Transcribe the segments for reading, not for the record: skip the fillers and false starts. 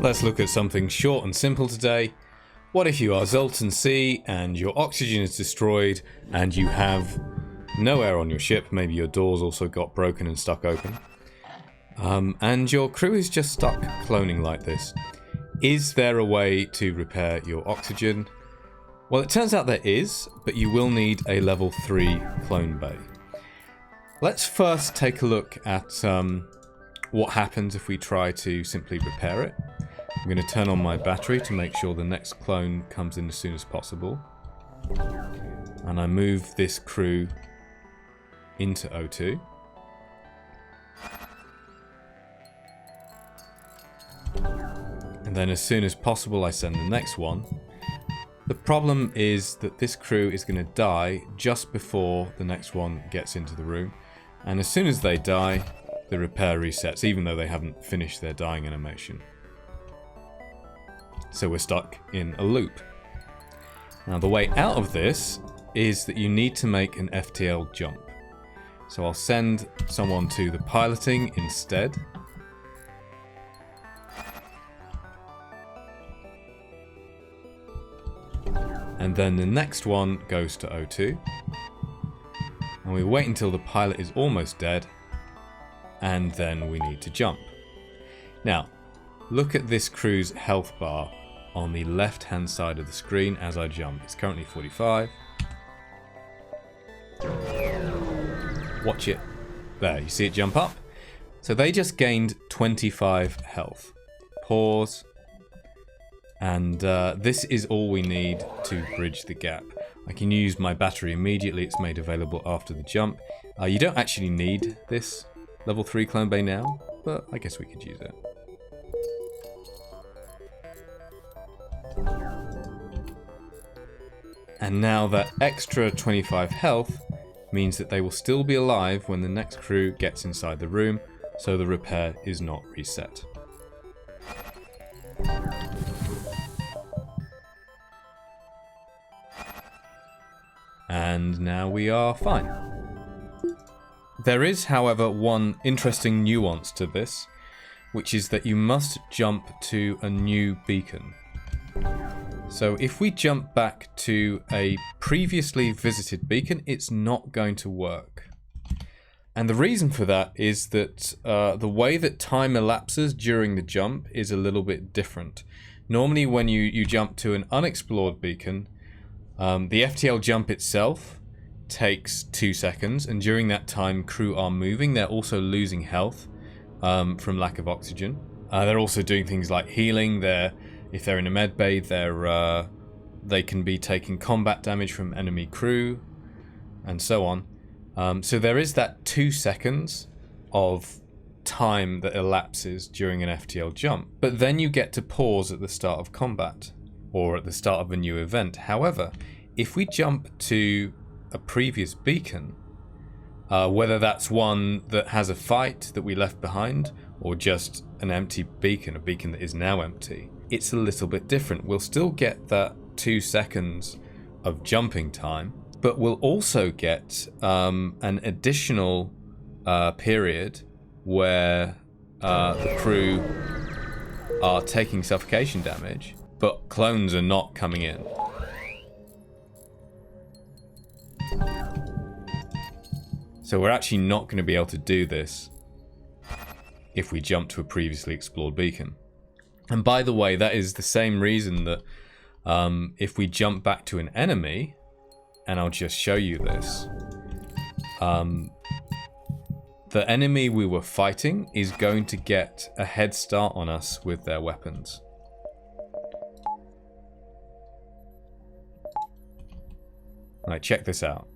Let's look at something short and simple today. What if you are Zoltan C and your oxygen is destroyed and you have no air on your ship? Maybe your doors also got broken and stuck open. And your crew is just stuck cloning like this. Is there a way to repair your oxygen? Well, it turns out there is, but you will need a level 3 clone bay. Let's first take a look at what happens if we try to simply repair it. I'm going to turn on my battery to make sure the next clone comes in as soon as possible. And I move this crew into O2. And then as soon as possible I send the next one. The problem is that this crew is going to die just before the next one gets into the room. And as soon as they die, the repair resets, even though they haven't finished their dying animation. So we're stuck in a loop. Now the way out of this is that you need to make an FTL jump. So I'll send someone to the piloting instead. And then the next one goes to O2. And we wait until the pilot is almost dead. And then we need to jump. Now, look at this crew's health bar on the left hand side of the screen as I jump. It's currently 45. Watch it. There, you see it jump up? So they just gained 25 health. Pause. And this is all we need to bridge the gap. I can use my battery immediately. It's made available after the jump. You don't actually need this level 3 clone bay now, but I guess we could use it. And now that extra 25 health means that they will still be alive when the next crew gets inside the room, so the repair is not reset. And now we are fine. There is, however, one interesting nuance to this, which is that you must jump to a new beacon. So if we jump back to a previously visited beacon, it's not going to work. And the reason for that is that the way that time elapses during the jump is a little bit different. Normally when you jump to an unexplored beacon, the FTL jump itself takes 2 seconds, and during that time crew are moving. They're also losing health from lack of oxygen. They're also doing things like healing. If they're in a med bay, they can be taking combat damage from enemy crew, and so on. So there is that 2 seconds of time that elapses during an FTL jump. But then you get to pause at the start of combat, or at the start of a new event. However, if we jump to a previous beacon, whether that's one that has a fight that we left behind, or just an empty beacon, a beacon that is now empty, it's a little bit different. We'll still get that 2 seconds of jumping time, but we'll also get an additional period where the crew are taking suffocation damage, but clones are not coming in. So we're actually not going to be able to do this if we jump to a previously explored beacon. And by the way, that is the same reason that if we jump back to an enemy, and I'll just show you this, the enemy we were fighting is going to get a head start on us with their weapons. Alright, check this out.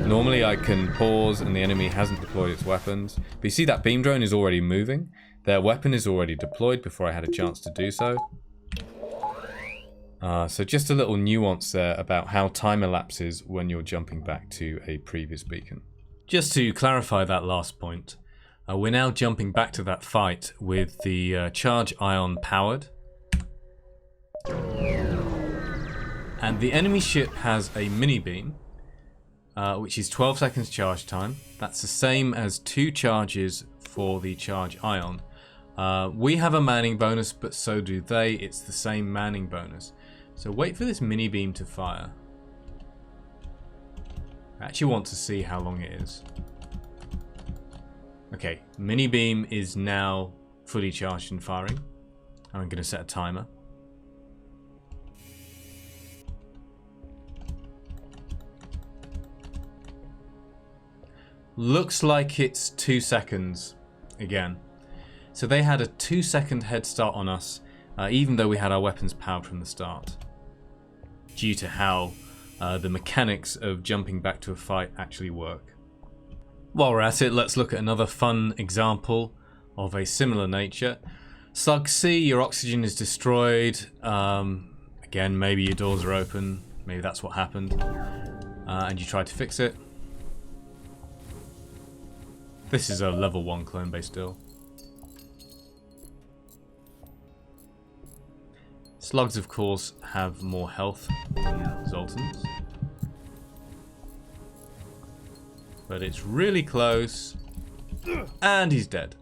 Normally I can pause and the enemy hasn't deployed its weapons, but you see that beam drone is already moving. Their weapon is already deployed before I had a chance to do so. So just a little nuance there about how time elapses when you're jumping back to a previous beacon. Just to clarify that last point, we're now jumping back to that fight with the charge ion powered. And the enemy ship has a mini beam, which is 12 seconds charge time. That's the same as 2 charges for the charge ion. We have a manning bonus, but so do they. It's the same manning bonus. So wait for this mini beam to fire. I actually want to see how long it is. Okay, mini beam is now fully charged and firing. I'm going to set a timer. Looks like it's 2 seconds again. So they had a 2-second head start on us, even though we had our weapons powered from the start, due to how the mechanics of jumping back to a fight actually work. While we're at it, let's look at another fun example of a similar nature. Slug C, your oxygen is destroyed. Again, maybe your doors are open. Maybe that's what happened. And you try to fix it. This is a level 1 clone base still. Slugs, of course, have more health than Zoltans. But it's really close. And he's dead.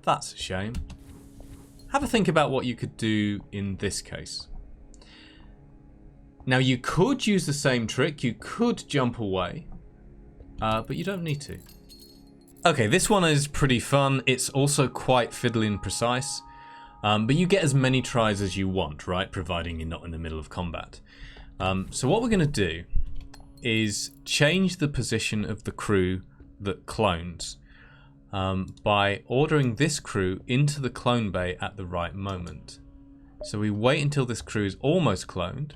That's a shame. Have a think about what you could do in this case. Now, you could use the same trick. You could jump away. But you don't need to. Okay, this one is pretty fun. It's also quite fiddly and precise. But you get as many tries as you want, right? Providing you're not in the middle of combat. So what we're going to do is change the position of the crew that clones by ordering this crew into the clone bay at the right moment. So we wait until this crew is almost cloned.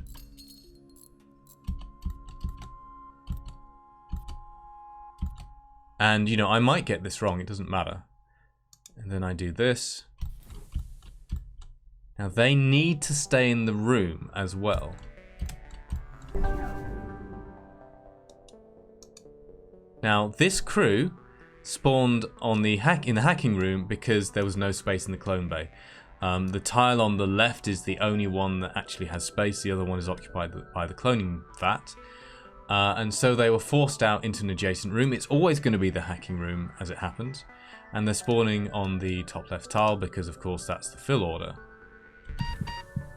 And, you know, I might get this wrong, it doesn't matter. And then I do this. Now they need to stay in the room as well. Now this crew spawned on the in the hacking room because there was no space in the clone bay. The tile on the left is the only one that actually has space. The other one is occupied by the cloning vat. And so they were forced out into an adjacent room. It's always going to be the hacking room as it happens. And they're spawning on the top left tile because, of course, that's the fill order.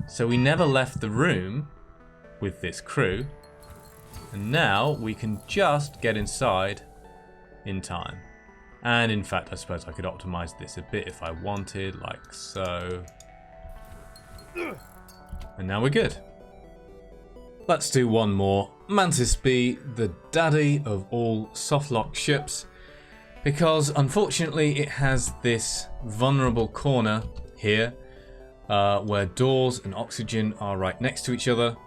So we never left the room with this crew. And now we can just get inside in time. And in fact, I suppose I could optimize this a bit if I wanted, like so. And now we're good. Let's do one more. Mantis B, the daddy of all softlock ships, because unfortunately it has this vulnerable corner here where doors and oxygen are right next to each other,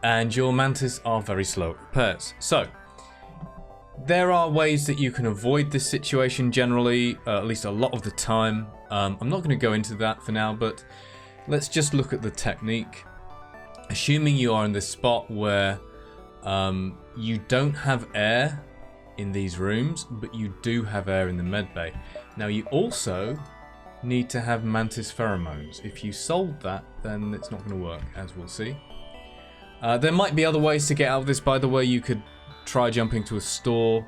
and your Mantis are very slow at repairs. So there are ways that you can avoid this situation generally, at least a lot of the time. I'm not going to go into that for now, but let's just look at the technique. Assuming you are in this spot where you don't have air in these rooms, but you do have air in the medbay. Now you also need to have Mantis pheromones. If you sold that, then it's not going to work, as we'll see. There might be other ways to get out of this, by the way. You could try jumping to a store.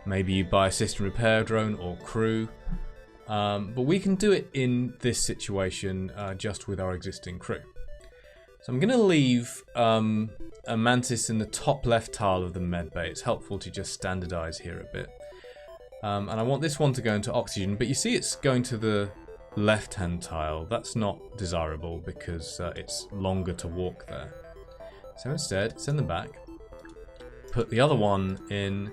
Maybe you buy a system repair drone or crew. But we can do it in this situation just with our existing crew. So I'm going to leave a Mantis in the top left tile of the medbay. It's helpful to just standardize here a bit. And I want this one to go into oxygen, but you see it's going to the left-hand tile. That's not desirable because it's longer to walk there. So instead, send them back. Put the other one in,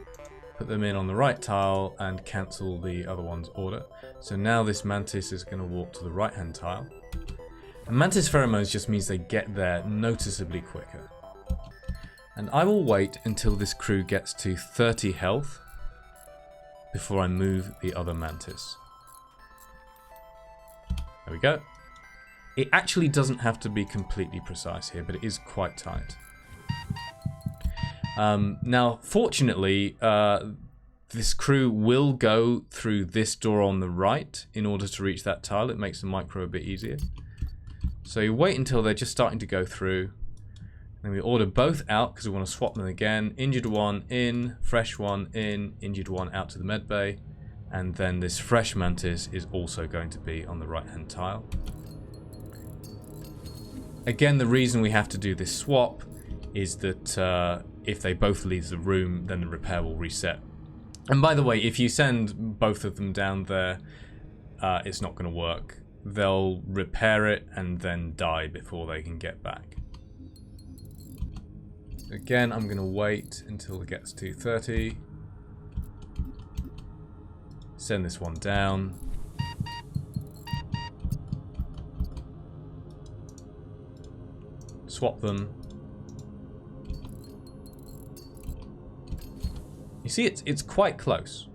put them in on the right tile, and cancel the other one's order. So now this Mantis is going to walk to the right-hand tile. And Mantis pheromones just means they get there noticeably quicker. And I will wait until this crew gets to 30 health before I move the other Mantis. There we go. It actually doesn't have to be completely precise here, but it is quite tight. Now, fortunately, this crew will go through this door on the right in order to reach that tile. It makes the micro a bit easier. So you wait until they're just starting to go through. Then we order both out because we want to swap them again. Injured one in, fresh one in, injured one out to the med bay. And then this fresh Mantis is also going to be on the right-hand tile. Again, the reason we have to do this swap is that if they both leave the room, then the repair will reset. And by the way, if you send both of them down there, it's not going to work. They'll repair it and then die before they can get back. Again, I'm going to wait until it gets to 30. Send this one down. Swap them. You see, it's quite close.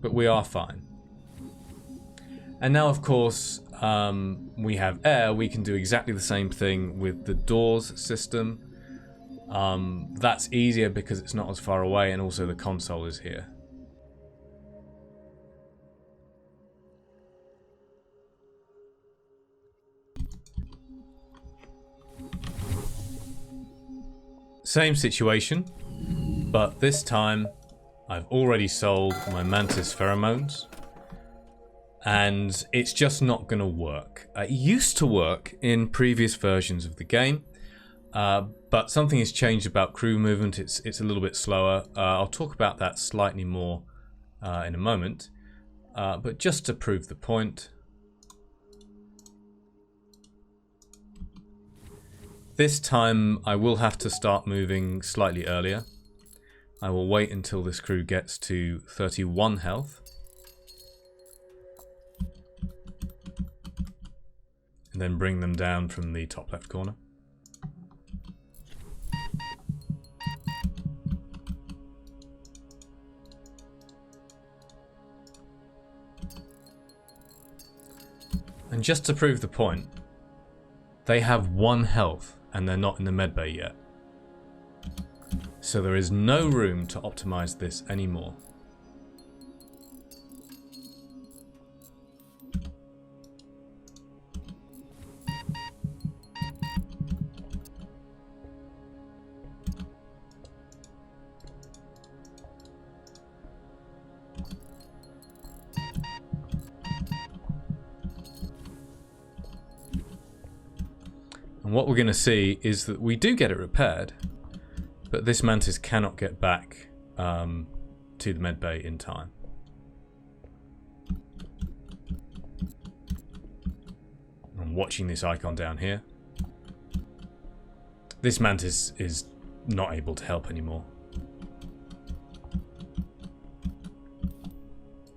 But we are fine. And now, of course, we have air. We can do exactly the same thing with the doors system. That's easier because it's not as far away, and also the console is here. Same situation, but this time I've already sold my Mantis pheromones, and it's just not going to work. It used to work in previous versions of the game, but something has changed about crew movement. It's a little bit slower. I'll talk about that slightly more in a moment, but just to prove the point, this time I will have to start moving slightly earlier. I will wait until this crew gets to 31 health. And then bring them down from the top left corner. And just to prove the point, they have 1 health and they're not in the medbay yet. So there is no room to optimize this anymore. And what we're going to see is that we do get it repaired, but this Mantis cannot get back to the medbay in time. I'm watching this icon down here. This Mantis is not able to help anymore.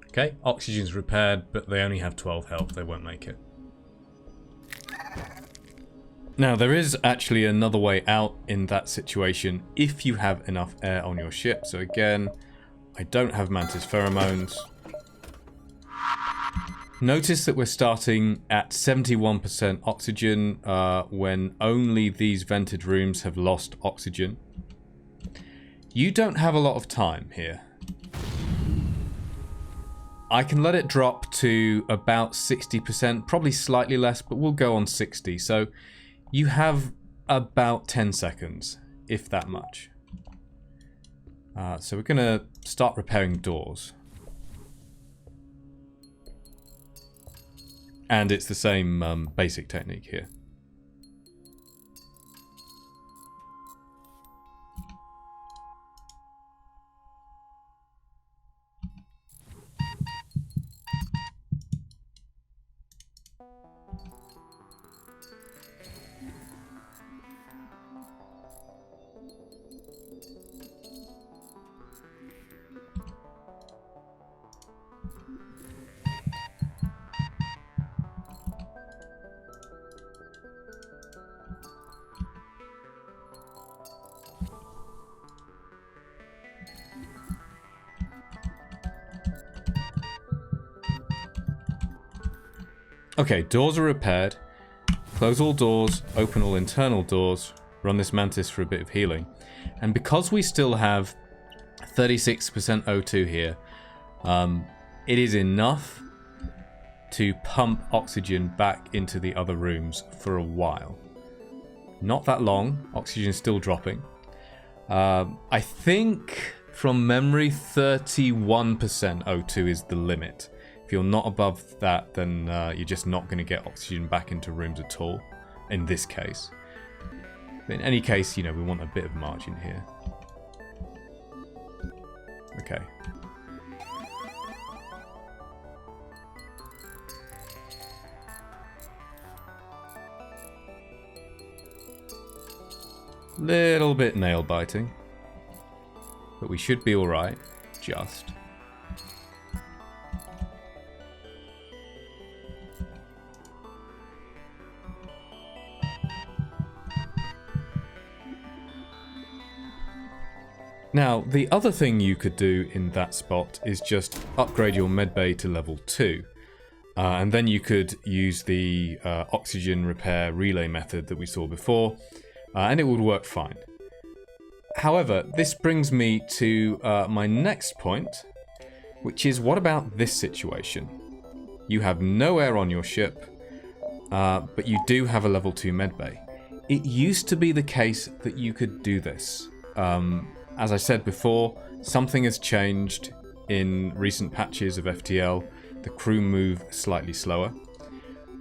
Okay, oxygen's repaired, but they only have 12 health. They won't make it. Now, there is actually another way out in that situation if you have enough air on your ship. So again, I don't have Mantis pheromones. Notice that we're starting at 71% oxygen when only these vented rooms have lost oxygen. You don't have a lot of time here. I can let it drop to about 60%, probably slightly less, but we'll go on 60. So you have about 10 seconds, if that much. So we're going to start repairing doors. And it's the same basic technique here. Okay, doors are repaired. Close all doors, open all internal doors, run this Mantis for a bit of healing. And because we still have 36% O2 here, it is enough to pump oxygen back into the other rooms for a while. Not that long, oxygen is still dropping. I think from memory 31% O2 is the limit. If you're not above that, then you're just not going to get oxygen back into rooms at all, in this case. But in any case, you know, we want a bit of margin here. Okay. Little bit nail biting. But we should be alright. Just. Now, the other thing you could do in that spot is just upgrade your medbay to level 2. And then you could use the oxygen repair relay method that we saw before, and it would work fine. However, this brings me to my next point, which is what about this situation? You have no air on your ship, but you do have a level 2 medbay. It used to be the case that you could do this. As I said before, something has changed in recent patches of FTL. The crew move slightly slower.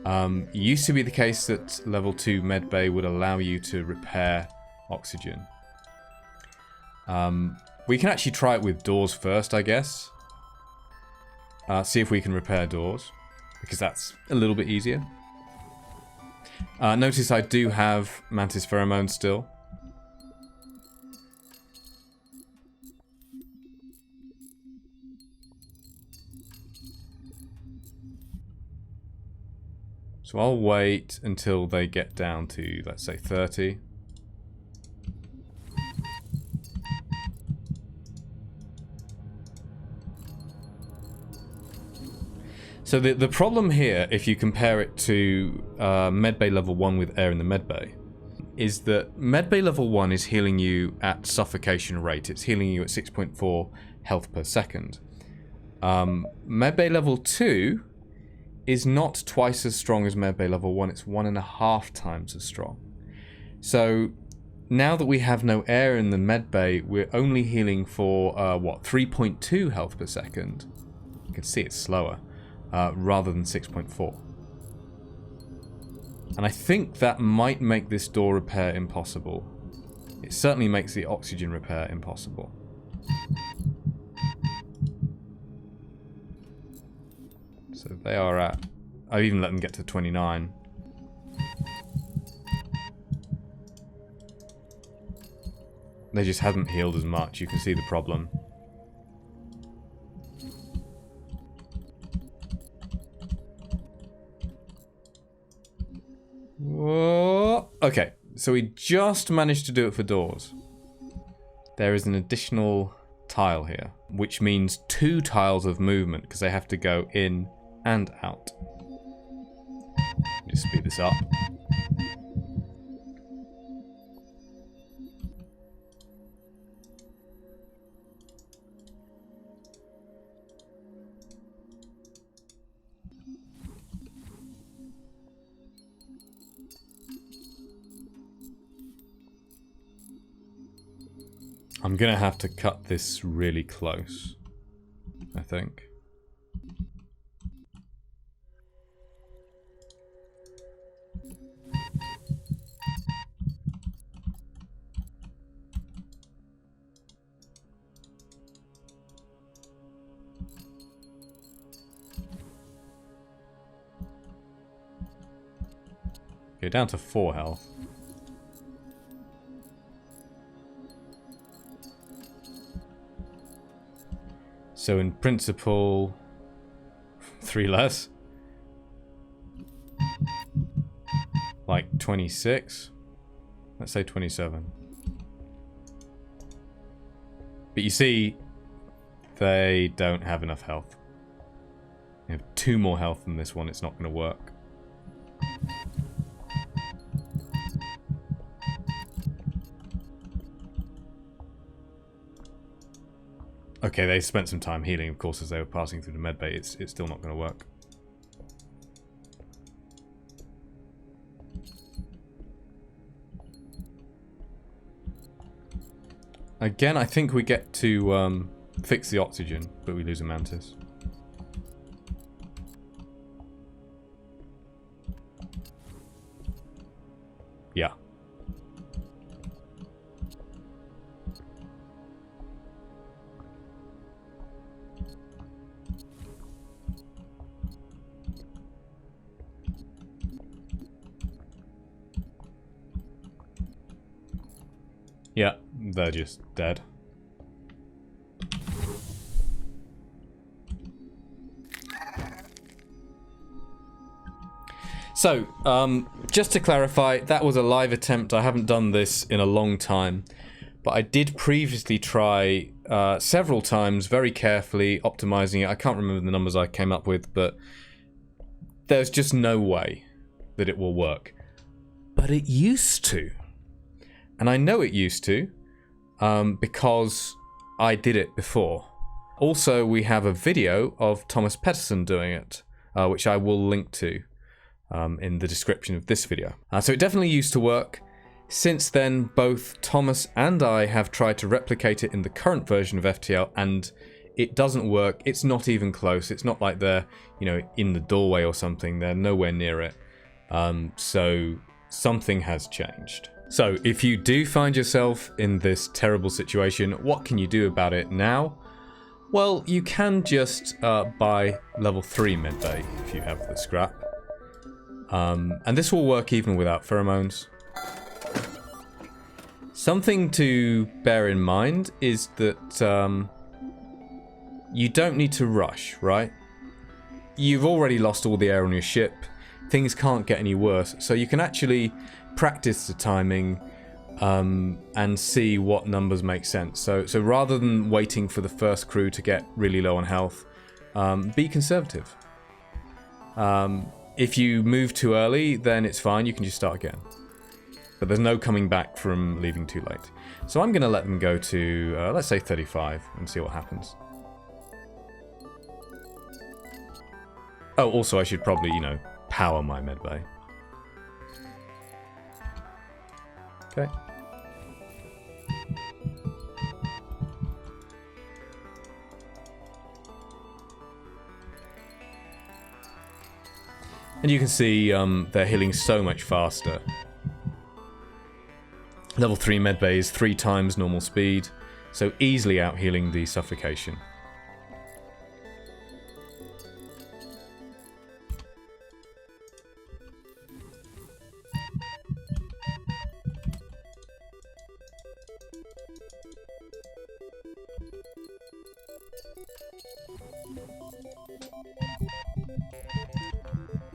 It used to be the case that level 2 medbay would allow you to repair oxygen. We can actually try it with doors first, I guess. See if we can repair doors, because that's a little bit easier. Notice I do have Mantis pheromones still. So I'll wait until they get down to, let's say, 30. So the problem here, if you compare it to medbay level 1 with air in the medbay, is that medbay level 1 is healing you at suffocation rate. It's healing you at 6.4 health per second. Medbay level 2 is not twice as strong as medbay level 1, it's 1.5 times as strong. So now that we have no air in the medbay, we're only healing for, 3.2 health per second. You can see it's slower, rather than 6.4. And I think that might make this door repair impossible. It certainly makes the oxygen repair impossible. So they are at... I've even let them get to 29. They just haven't healed as much. You can see the problem. Whoa. Okay, so we just managed to do it for doors. There is an additional tile here, which means 2 tiles of movement, because they have to go in and out. Just speed this up. I'm gonna have to cut this really close, I think. Go down to 4 health. So in principle, 3 less. Like 26. Let's say 27. But you see, they don't have enough health. They have 2 more health than this one. It's not going to work. Okay, they spent some time healing, of course, as they were passing through the medbay. It's still not going to work. Again, I think we get to fix the oxygen, but we lose a mantis. Yeah. Yeah, they're just dead. So, just to clarify, that was a live attempt. I haven't done this in a long time, but I did previously try several times, very carefully, optimizing it. I can't remember the numbers I came up with, but there's just no way that it will work. But it used to. And I know it used to, because I did it before. Also, we have a video of Thomas Pettersson doing it, which I will link to in the description of this video. So it definitely used to work. Since then, both Thomas and I have tried to replicate it in the current version of FTL, and it doesn't work. It's not even close. It's not like they're, you know, in the doorway or something. They're nowhere near it. So something has changed. So, if you do find yourself in this terrible situation, what can you do about it now? Well, you can just buy level 3 medbay if you have the scrap. And this will work even without pheromones. Something to bear in mind is that you don't need to rush, right? You've already lost all the air on your ship. Things can't get any worse, so you can actually practice the timing and see what numbers make sense. So rather than waiting for the first crew to get really low on health, be conservative. If you move too early, then it's fine, you can just start again. But there's no coming back from leaving too late. So I'm going to let them go to, let's say 35, and see what happens. Oh, also I should probably, you know, power my medbay. Okay. And you can see they're healing so much faster. Level 3 medbay is 3 times normal speed, so easily out healing the suffocation.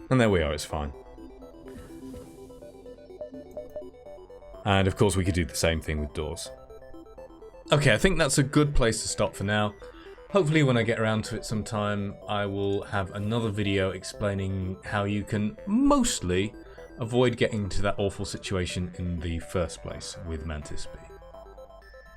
And there we are, it's fine. And of course we could do the same thing with doors. Okay, I think that's a good place to stop for now. Hopefully when I get around to it sometime, I will have another video explaining how you can mostly avoid getting into that awful situation in the first place with Mantis B.